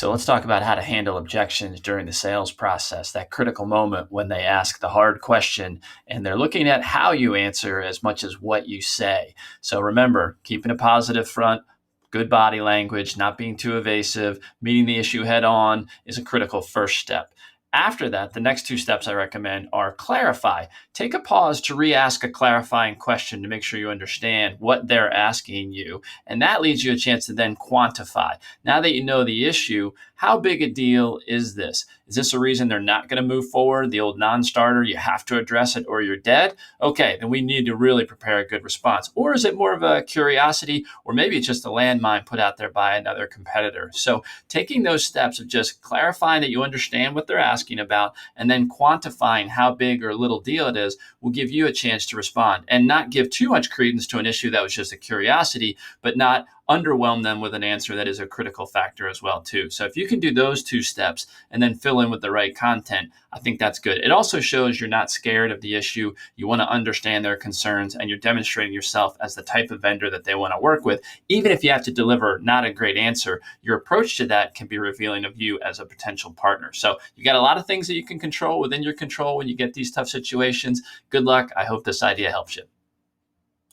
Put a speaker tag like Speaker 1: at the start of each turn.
Speaker 1: So let's talk about how to handle objections during the sales process, that critical moment when they ask the hard question and they're looking at how you answer as much as what you say. So remember, keeping a positive front, good body language, not being too evasive, meeting the issue head on is a critical first step. After that, the next two steps I recommend are clarify. Take a pause to re-ask a clarifying question to make sure you understand what they're asking you. And that leaves you a chance to then quantify. Now that you know the issue, how big a deal is this? Is this a reason they're not going to move forward? The old non-starter, you have to address it or you're dead? Okay, then we need to really prepare a good response. Or is it more of a curiosity, or maybe it's just a landmine put out there by another competitor? So taking those steps of just clarifying that you understand what they're asking about and then quantifying how big or little deal it is will give you a chance to respond and not give too much credence to an issue that was just a curiosity, but not underwhelm them with an answer that is a critical factor as well too. So if you can do those two steps and then fill in with the right content, I think that's good. It also shows you're not scared of the issue. You want to understand their concerns and you're demonstrating yourself as the type of vendor that they want to work with. Even if you have to deliver not a great answer, your approach to that can be revealing of you as a potential partner. So you got a lot of things that you can control within your control when you get these tough situations. Good luck. I hope this idea helps you.